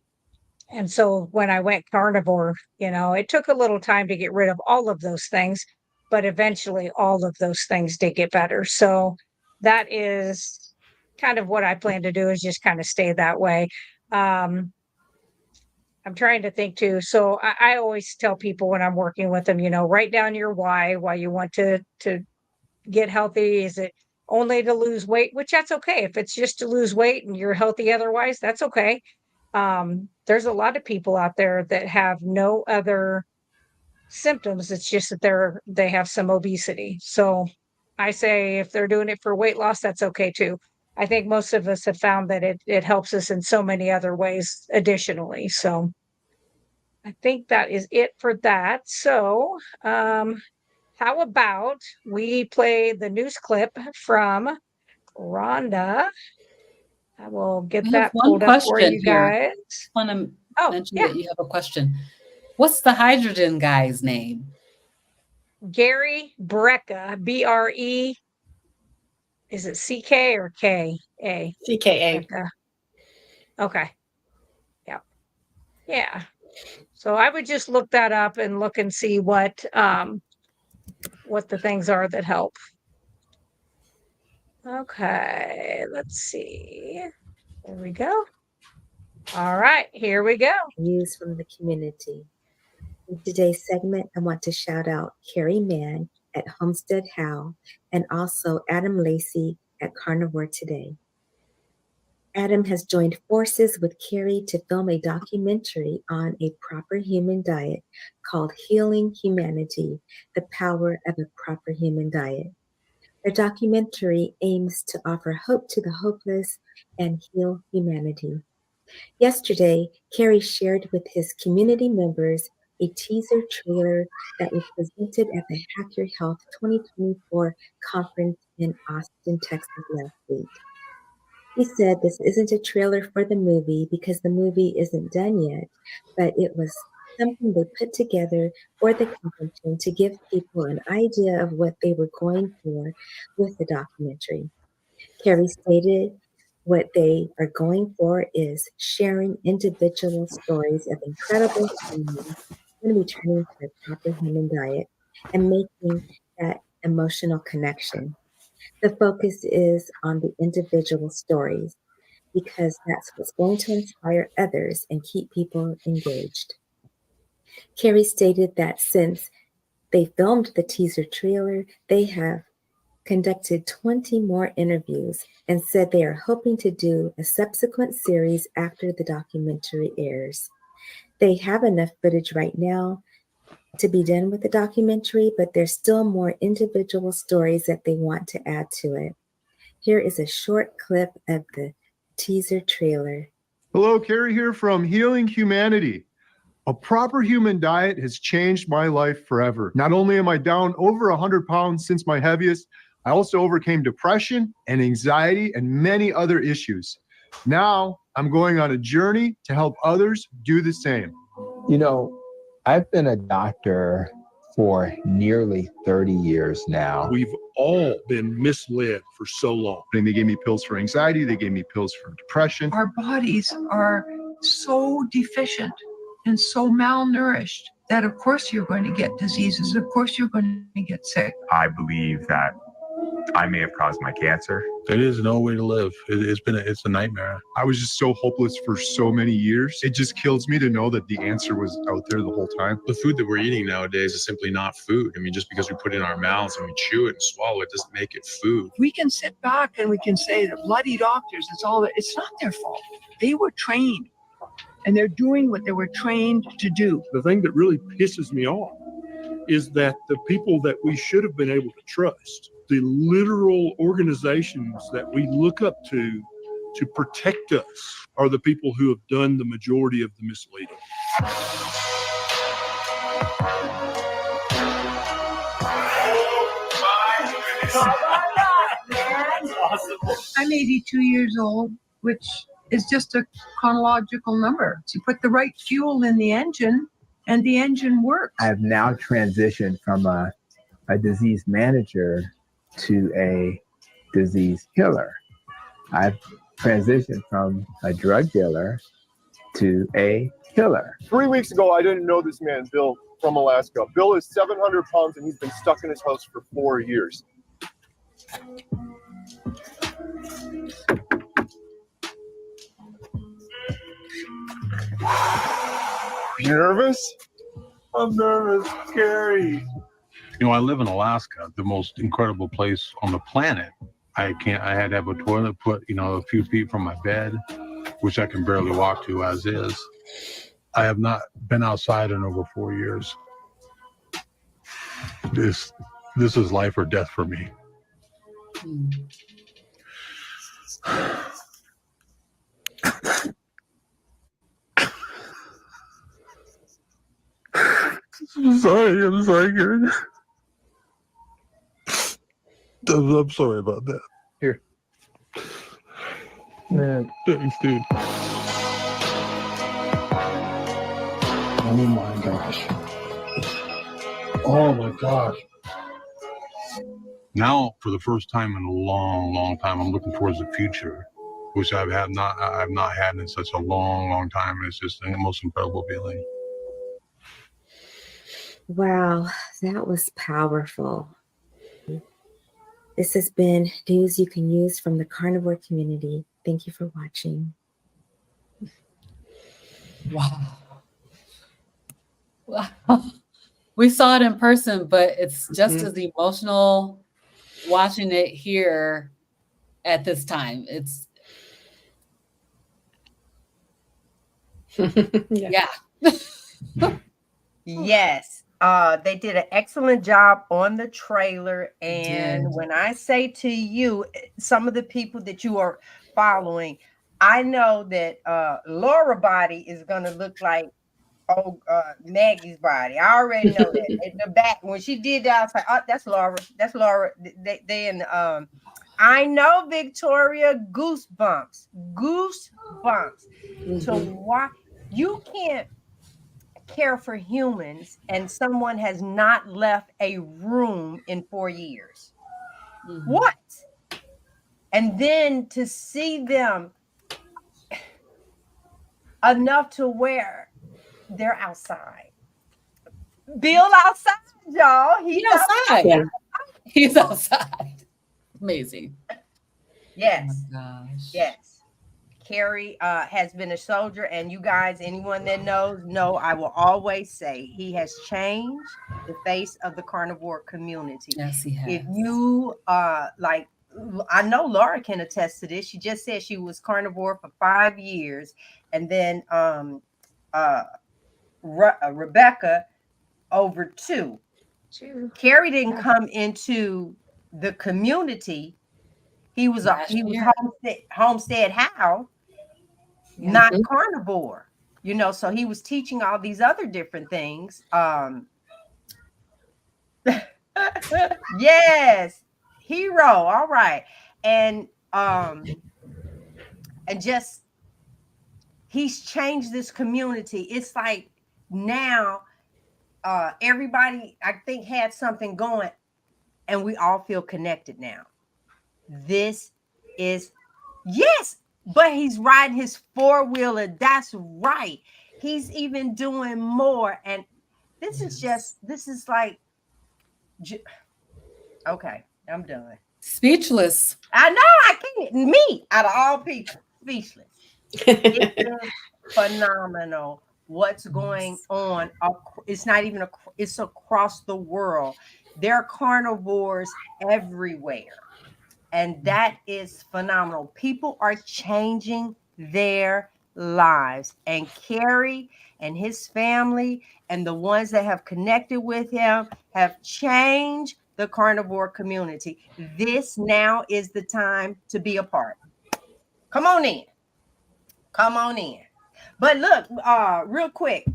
so when I went carnivore, it took a little time to get rid of all of those things, but eventually all of those things did get better. So that is kind of what I plan to do, is just kind of stay that way. I'm trying to think too. So I always tell people when I'm working with them, write down your why you want to get healthy. Is it only to lose weight? Which that's okay. If it's just to lose weight and you're healthy otherwise, that's okay. There's a lot of people out there that have no other symptoms. It's just that they have some obesity. So I say if they're doing it for weight loss, that's okay too. I think most of us have found that it helps us in so many other ways additionally. So I think that is it for that. So how about we play the news clip from Rhonda? I will get that pulled up for you guys. I want to mention that you have a question. What's the hydrogen guy's name? Gary Brecka, B-R-E. Is it C-K or K-A? C-K-A. Okay. Yeah. Yeah. So I would just look that up and look and see what the things are that help. Okay, let's see. There we go. All right, here we go. News from the community. In today's segment, I want to shout out Carrie Mann at Homestead Howe and also Adam Lacey at Carnivore today. Adam has joined forces with Carrie to film a documentary on a proper human diet called Healing Humanity: The Power of a Proper Human Diet. The documentary aims to offer hope to the hopeless and heal humanity. Yesterday, Carrie shared with his community members a teaser trailer that was presented at the Hack Your Health 2024 conference in Austin, Texas last week. He said this isn't a trailer for the movie because the movie isn't done yet, but it was something they put together for the convention to give people an idea of what they were going for with the documentary. Carrie stated what they are going for is sharing individual stories of incredible humans when returning to a proper human diet and making that emotional connection. The focus is on the individual stories because that's what's going to inspire others and keep people engaged. Carrie stated that since they filmed the teaser trailer, they have conducted 20 more interviews and said they are hoping to do a subsequent series after the documentary airs. They have enough footage right now to be done with the documentary, but there's still more individual stories that they want to add to it. Here is a short clip of the teaser trailer. Hello, Carrie here from Healing Humanity. A proper human diet has changed my life forever. Not only am I down over 100 pounds since my heaviest, I also overcame depression and anxiety and many other issues. Now I'm going on a journey to help others do the same. You know, I've been a doctor for nearly 30 years now. We've all been misled for so long. And they gave me pills for anxiety. They gave me pills for depression. Our bodies are so deficient and so malnourished that of course you're going to get diseases. Of course you're going to get sick. I believe that I may have caused my cancer. There is no way to live. It's a nightmare. I was just so hopeless for so many years. It just kills me to know that the answer was out there the whole time. The food that we're eating nowadays is simply not food. I mean, just because we put it in our mouths and we chew it and swallow it doesn't make it food. We can sit back and we can say the bloody doctors, it's not their fault. They were trained and they're doing what they were trained to do. The thing that really pisses me off is that the people that we should have been able to trust, the literal organizations that we look up to protect us, are the people who have done the majority of the misleading. I'm 82 years old, which is just a chronological number. So you put the right fuel in the engine and the engine works. I've now transitioned from a disease manager to a disease killer. I've transitioned from a drug dealer to a killer. 3 weeks ago, I didn't know this man, Bill, from Alaska. Bill is 700 pounds and he's been stuck in his house for 4 years. You nervous? I'm nervous, Carrie. You know, I live in Alaska, the most incredible place on the planet. I had to have a toilet put, a few feet from my bed, which I can barely walk to as is. I have not been outside in over 4 years. This is life or death for me. I'm sorry, Gary. I'm sorry about that. Here. Man. Thanks, dude. Oh my gosh. Oh my gosh. Now, for the first time in a long, long time, I'm looking towards the future, which I've not had in such a long, long time. It's just the most incredible feeling. Wow, that was powerful. This has been news you can use from the carnivore community. Thank you for watching. Wow. Wow. We saw it in person, but it's just as emotional watching it here at this time. It's yeah. Yes. They did an excellent job on the trailer. And when I say to you, some of the people that you are following, I know that Laura body is going to look like Maggie's body. I already know that. In the back, when she did that, I was like, oh, that's Laura. That's Laura. I know, Victoria, goosebumps. So why you can't care for humans and someone has not left a room in 4 years? What? And then to see them enough to where they're outside. Bill outside, y'all. He's outside. Yeah. He's outside. Amazing. Yes. Oh my gosh. Yes. Carrie has been a soldier, and you guys, anyone that knows, I will always say he has changed the face of the carnivore community. Yes, he has. If you like, I know Laura can attest to this. She just said she was carnivore for 5 years, and then Rebecca over 2. Carrie didn't come into the community. He was homestead how, not carnivore, so he was teaching all these other different things. Yes, hero. All right. And just he's changed this community. It's like now everybody, I think, had something going, and we all feel connected now. This is, yes, but he's riding his 4-wheeler. That's right. He's even doing more. And this is like, okay, I'm done. Speechless. I know, I can't. Me, out of all people, speechless. It is phenomenal what's going on. It's not even it's across the world. There are carnivores everywhere. And that is phenomenal. People are changing their lives. And Carrie and his family and the ones that have connected with him have changed the carnivore community. This now is the time to be a part. Come on in. Come on in. But look, real quick.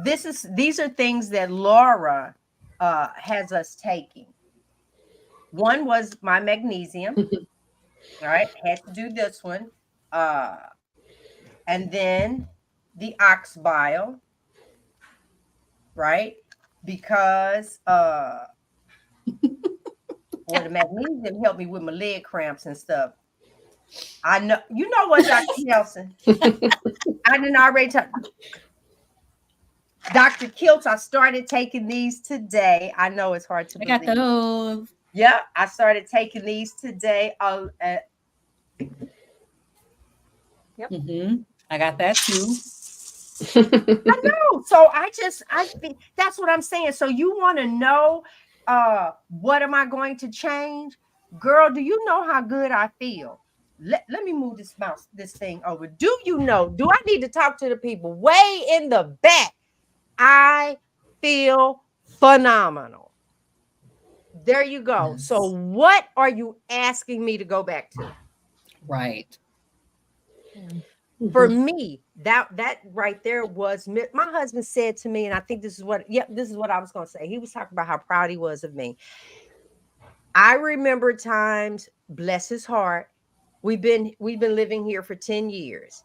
These are things that Laura has us taking. One was my magnesium. All right, had to do this one. And then the ox bile, right? Because the magnesium helped me with my leg cramps and stuff. I know, you know what, Dr. Nelson? I didn't already talk. Dr. Kiltz, I started taking these today. I know it's hard to believe. I got those. Yeah, I started taking these today. Yep. I got that too. I know. So I think that's what I'm saying. So you want to know what am I going to change? Girl, do you know how good I feel? Let me move this thing over. Do you know? Do I need to talk to the people way in the back? I feel phenomenal. There you go. Yes. So what are you asking me to go back to? Right. For me, that right there was, my husband said to me, and I think this is what I was going to say. He was talking about how proud he was of me. I remember times, bless his heart, we've been living here for 10 years.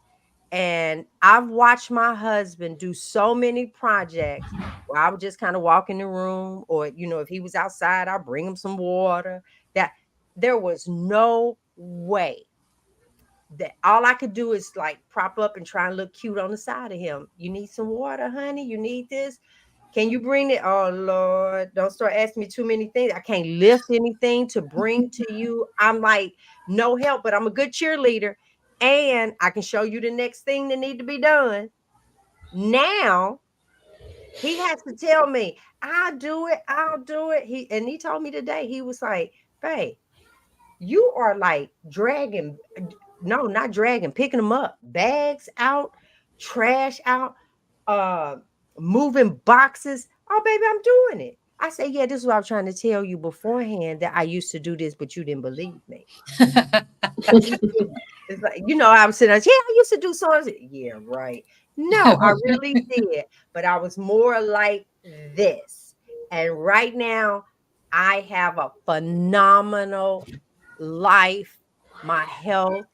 And I've watched my husband do so many projects where I would just kind of walk in the room, or, if he was outside, I'll bring him some water. That there was no way that all I could do is like prop up and try and look cute on the side of him. You need some water, honey? You need this? Can you bring it? Oh, Lord, don't start asking me too many things. I can't lift anything to bring to you. I'm like, no help, but I'm a good cheerleader. And I can show you the next thing that need to be done. Now, he has to tell me, I'll do it. He told me today, he was like, babe, you are like dragging, no, not dragging, picking them up, bags out, trash out, moving boxes. Oh, baby, I'm doing it. I say, yeah, this is what I was trying to tell you beforehand, that I used to do this, but you didn't believe me. It's like, I was sitting there, yeah, I used to do so. Yeah, right. No, I really did. But I was more like this. And right now, I have a phenomenal life, my health.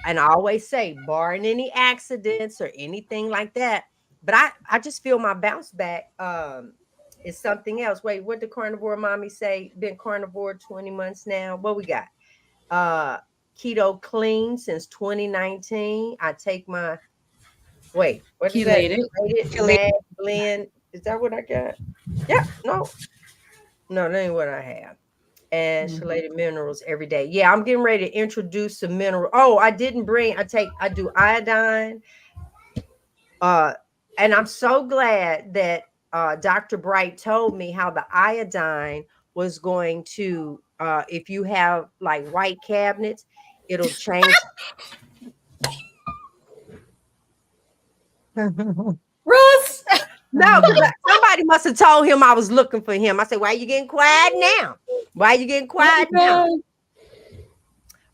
And I always say, barring any accidents or anything like that. But I just feel my bounce back is something else. Wait, what did Carnivore Mommy say? Been carnivore 20 months now. What we got? Keto clean since 2019. I take my what is that? Chelated blend. Is that what I got? Yeah, no, that ain't what I have. And chelated minerals every day. Yeah, I'm getting ready to introduce some mineral. Oh, I didn't bring. I do iodine. And I'm so glad that Dr. Bright told me how the iodine was going to, if you have like white cabinets, it'll change. Russ. No, somebody must have told him I was looking for him. I said, why are you getting quiet now? Why are you getting quiet now?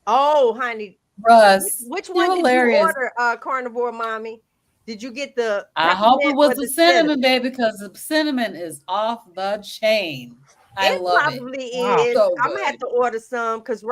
Oh, honey. Russ. Which one did you order, Carnivore Mommy? Did you get the I hope it was the cinnamon, baby, because the cinnamon is off the chain. I love it. It probably is. So I'm gonna have to order some because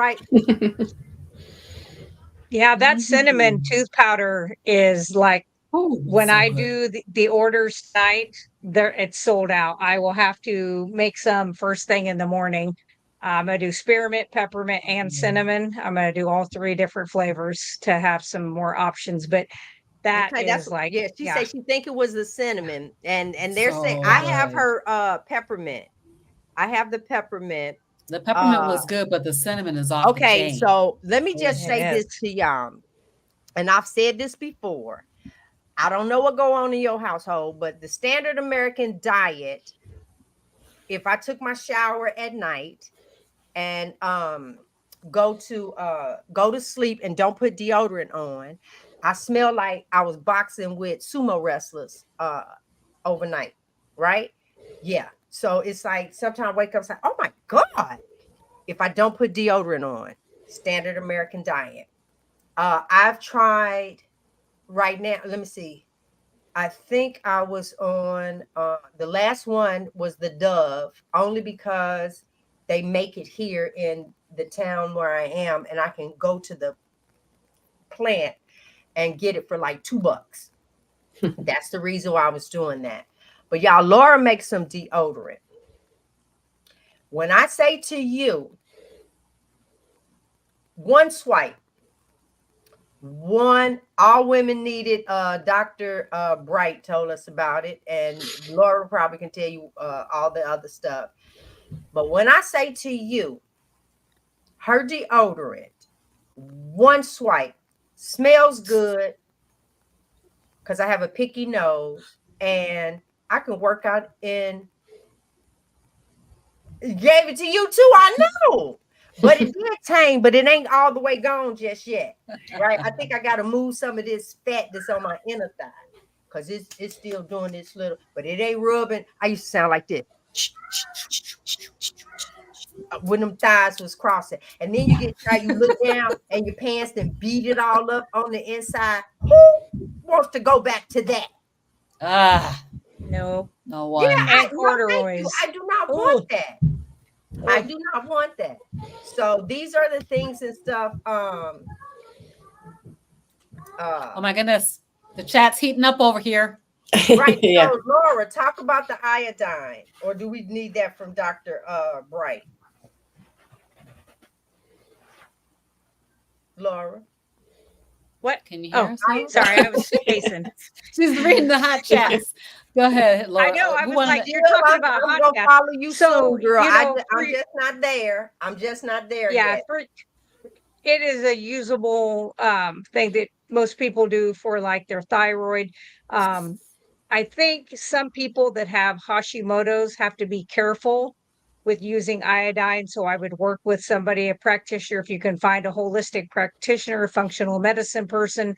Yeah, that cinnamon tooth powder is like, when I do the orders tonight, it's sold out. I will have to make some first thing in the morning. I'm gonna do spearmint, peppermint, and cinnamon. I'm gonna do all 3 different flavors to have some more options. But that's like, yeah, she said she think it was the cinnamon, and they're saying I have her peppermint. I have the peppermint. The peppermint was good, but the cinnamon is off the chain. So let me just say this to y'all, and I've said this before. I don't know what go on in your household, but the standard American diet, if I took my shower at night and go to sleep and don't put deodorant on, I smell like I was boxing with sumo wrestlers overnight, right? Yeah. So it's like sometimes I wake up and say, oh my God, if I don't put deodorant on, standard American diet. I've tried right now. Let me see. I think I was on the last one was the Dove, only because they make it here in the town where I am, and I can go to the plant and get it for like $2. That's the reason why I was doing that. But y'all, Laura makes some deodorant. When I say to you, one swipe, all women needed. Dr. Bright told us about it, and Laura probably can tell you all the other stuff. But when I say to you, her deodorant, one swipe, smells good because I have a picky nose, and I can work out in. Gave it to you too, I know. But it did tame, but it ain't all the way gone just yet. Right? I think I got to move some of this fat that's on my inner thigh, because it's still doing this little, but it ain't rubbing. I used to sound like this when them thighs was crossing. And then you look down and your pants then beat it all up on the inside. Who wants to go back to that? No one. Yeah, and corduroys. I do not want that. I do not want that. So these are the things and stuff. Oh my goodness, the chat's heating up over here. Right. Yeah. So Laura, talk about the iodine, or do we need that from Dr. Bright? Laura. What? Can you hear us? Sorry, I was spacing. She's reading the hot chats. Go ahead, Laura. I know. I was like, you're talking about hot chats. I'm gonna follow you so, soon, girl. I'm just not there. I'm just not there yet. It is a usable thing that most people do for like their thyroid. I think some people that have Hashimoto's have to be careful with using iodine. So I would work with somebody, a practitioner, if you can find a holistic practitioner, functional medicine person,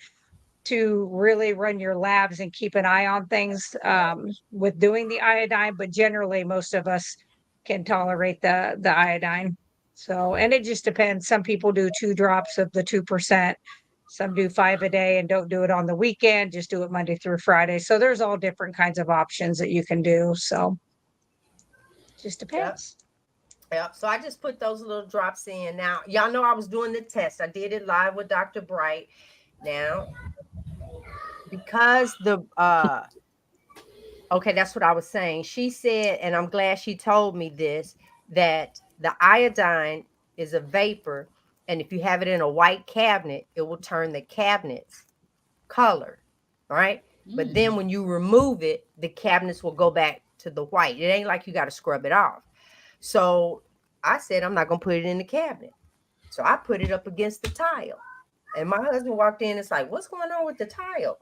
to really run your labs and keep an eye on things with doing the iodine. But generally, most of us can tolerate the iodine. So, and it just depends. Some people do 2 drops of the 2%. Some do 5 a day and don't do it on the weekend, just do it Monday through Friday. So there's all different kinds of options that you can do. So just depends. Yep. So I just put those little drops in. Now, y'all know I was doing the test. I did it live with Dr. Bright. Now, because okay, that's what I was saying. She said, and I'm glad she told me this, that the iodine is a vapor, and if you have it in a white cabinet, it will turn the cabinet's color, right? But then when you remove it, the cabinets will go back to the white. It ain't like you got to scrub it off. So I said, I'm not going to put it in the cabinet. So I put it up against the tile. And my husband walked in and it's like, what's going on with the tile?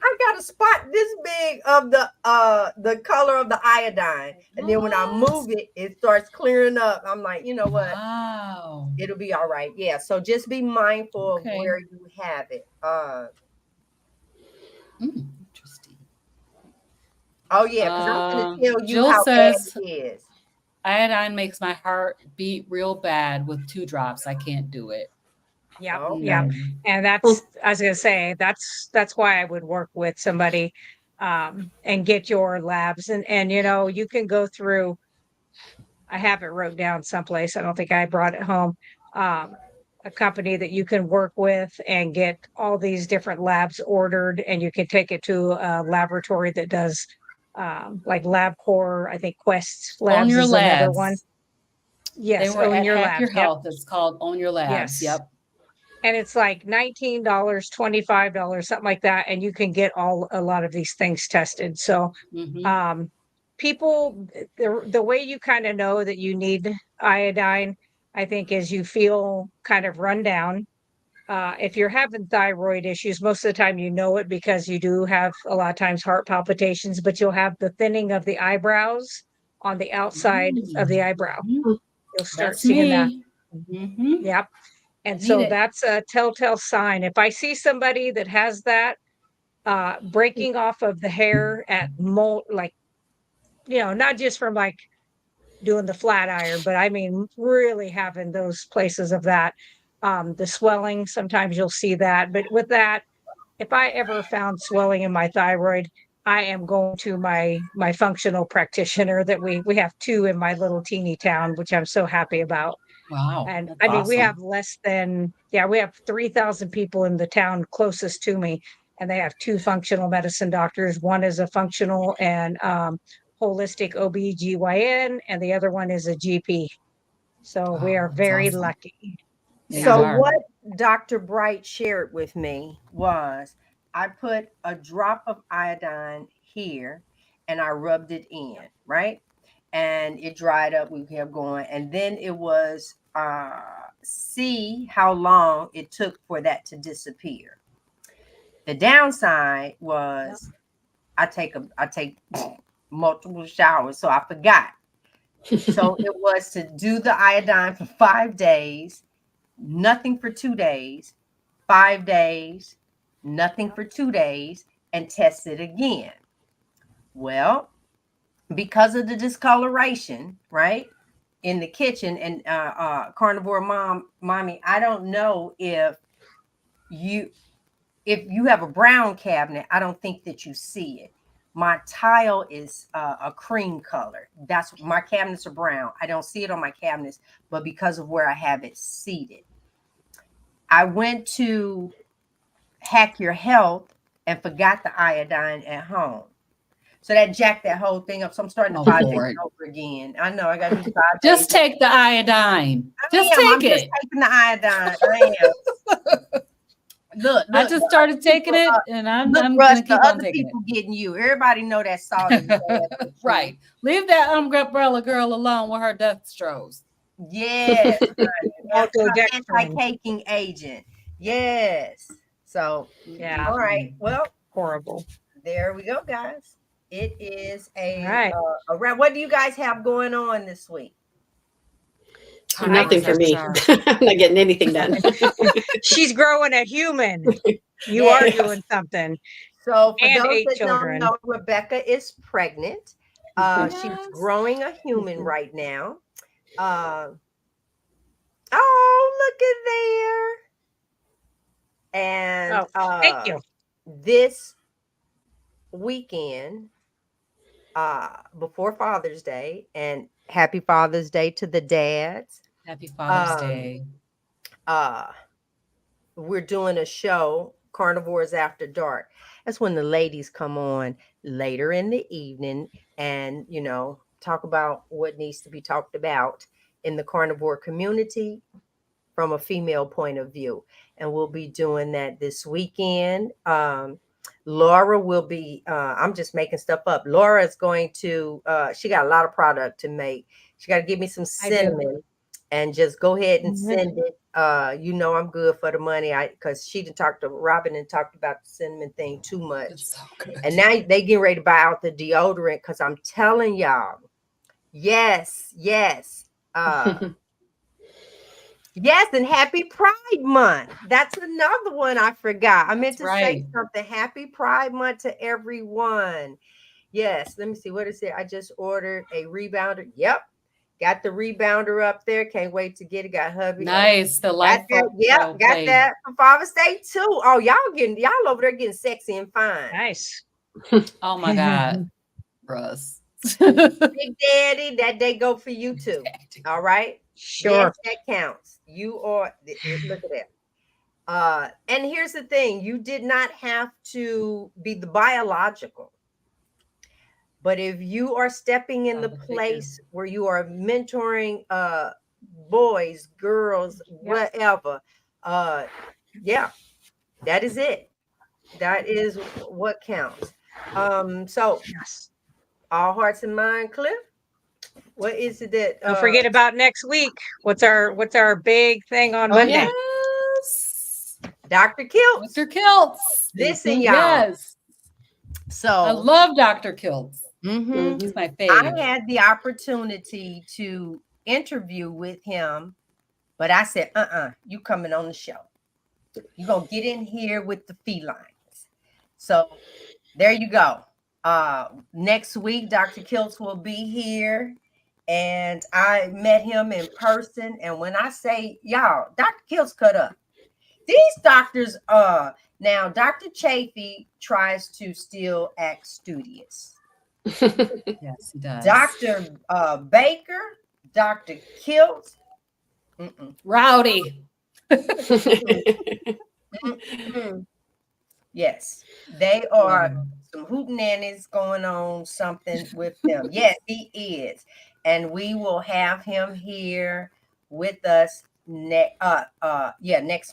I got a spot this big of the color of the iodine. And then when I move it, it starts clearing up. I'm like, you know what? Wow. It'll be all right. Yeah. So just be mindful of where you have it. Interesting. Oh, yeah. Because I'm going to tell you Jill how says, bad it is. Iodine makes my heart beat real bad with 2 drops. I can't do it. Yeah. Yeah. And that's, I was going to say, that's why I would work with somebody and get your labs. And, you know, you can go through, I have it wrote down someplace. I don't think I brought it home. A company that you can work with and get all these different labs ordered, and you can take it to a laboratory that does like LabCorp. I think Quest Labs Own Your is Labs. another one. Yes, they were Own at Your Hack Labs. Your Health. It's called Own Your Labs. Yes. Yep. And it's like $19, $25, something like that, and you can get a lot of these things tested. So people, the way you kind of know that you need iodine, I think, is you feel kind of run down. If you're having thyroid issues, most of the time you know it because you do have a lot of times heart palpitations, but you'll have the thinning of the eyebrows on the outside of the eyebrow. You'll start seeing that. Yep. And so that's a telltale sign. If I see somebody that has that breaking off of the hair at like, you know, not just from like doing the flat iron, but I mean, really having those places of that, the swelling, sometimes you'll see that. But with that, if I ever found swelling in my thyroid, I am going to my functional practitioner that we have 2 in my little teeny town, which I'm so happy about. Wow. And I mean, we have we have 3,000 people in the town closest to me, and they have 2 functional medicine doctors. One is a functional and holistic OBGYN, and the other one is a GP. So we are very lucky. So what Dr. Bright shared with me was I put a drop of iodine here and I rubbed it in, right? And it dried up. We kept going. And then it was see how long it took for that to disappear. The downside was I take multiple showers, so I forgot. So it was to do the iodine for 5 days, nothing for 2 days, 5 days, nothing for 2 days, and test it again. Well, because of the discoloration, right, in the kitchen, and Carnivore mommy, I don't know if you have a brown cabinet, I don't think that you see it. My tile is a cream color. That's my cabinets are brown. I don't see it on my cabinets, but because of where I have it seated. I went to Hack Your Health and forgot the iodine at home. So that jacked that whole thing up. So I'm starting to 5 days over again. I know I got to do 5 days. Just take the iodine. I'm just taking the iodine. I am. Look, I just started taking it, and I'm going to keep on taking people getting you. Everybody know that salt is bad. Right. Leave that umbrella girl alone with her death strokes. Yes. Anti-caking agent. Yes. So, yeah. All right. Well, horrible. There we go, guys. It is a right. around. What do you guys have going on this week? Nothing for me. I'm not getting anything done. She's growing a human. You Yes. are doing something. So for And those 8 that children. don't know, Rebecca is pregnant. She's growing a human right now. Oh, look at there. And thank you. This weekend, before Father's Day, and happy Father's Day to the dads. Happy Father's Day. We're doing a show, Carnivores After Dark. That's when the ladies come on later in the evening and, you know, talk about what needs to be talked about in the carnivore community from a female point of view. And we'll be doing that this weekend. Laura will be, I'm just making stuff up. Laura is going to, she got a lot of product to make. She got to give me some cinnamon and just go ahead and send it. You know, I'm good for the money. Because she didn't talk to Robin and talked about the cinnamon thing too much. It's so good. And now they getting ready to buy out the deodorant because I'm telling y'all, yes. Yes, and happy Pride Month. That's another one I forgot. I meant to say something. Happy Pride Month to everyone. Yes, let me see. What is it? I just ordered a rebounder. Yep. Got the rebounder up there. Can't wait to get it. Got hubby. Nice. The light. Yep, got that for Father's Day too. Oh, y'all over there getting sexy and fine. Nice. Oh my God. Russ. Big Daddy, that day go for you too. All right. Sure. Yes, that counts. You are, look at that. And here's the thing, you did not have to be the biological. But if you are stepping in the place where you are mentoring boys, girls, whatever, yeah, that is it. That is what counts. So all hearts and mind clear. What is it that don't forget about next week? What's our big thing on Monday? Yes. Dr. Kiltz. Dr. Kiltz. Listen, y'all. Yes. So I love Dr. Kiltz. He's my favorite. I had the opportunity to interview with him, but I said, you coming on the show. You're gonna get in here with the felines. So there you go. Next week, Dr. Kiltz will be here. And I met him in person. And when I say, y'all, Dr. Kiltz cut up. These doctors, now Dr. Chafee tries to still act studious. Yes, he does. Dr. Baker, Dr. Kiltz, rowdy. Yes, they are some hootenannies going on something with them. Yes, he is. And we will have him here with us next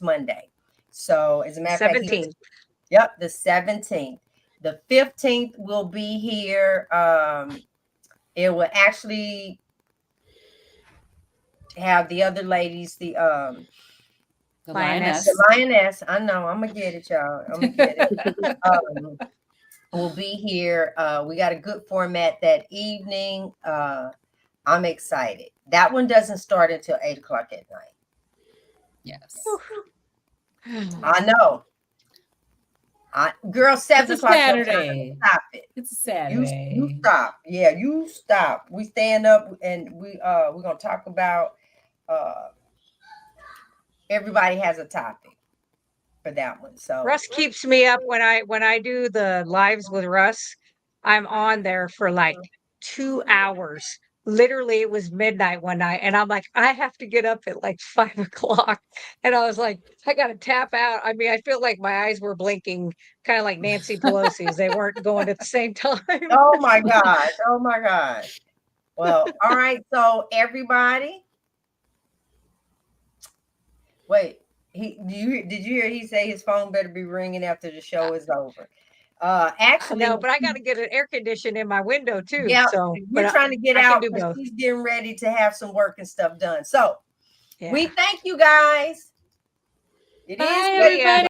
Monday. So as a matter of fact, 17th. Yep, the 17th. The 15th will be here. It will actually have the other ladies, the lioness. The lioness. I know. I'm gonna get it, y'all. I'm gonna get it. We'll be here. We got a good format that evening. I'm excited. That one doesn't start until 8:00 at night. Yes. I know. Girl, 7 o'clock Saturday. Stop it. It's a Saturday. You stop. Yeah, you stop. We stand up and we're gonna talk about everybody has a topic for that one. So Russ keeps me up when I do the lives with Russ. I'm on there for like 2 hours. Literally, it was midnight one night, and I'm like, I have to get up at like 5 o'clock. And I was like, I gotta tap out. I mean, I feel like my eyes were blinking, kind of like Nancy Pelosi's. They weren't going at the same time. Oh my gosh. Oh my gosh. Well, all right. So everybody. Wait, did you hear he say his phone better be ringing after the show is over? Actually, no, but I got to get an air conditioner in my window too. Yeah, so we're trying to get out because because he's getting ready to have some work and stuff done. So we thank you guys. It is everybody.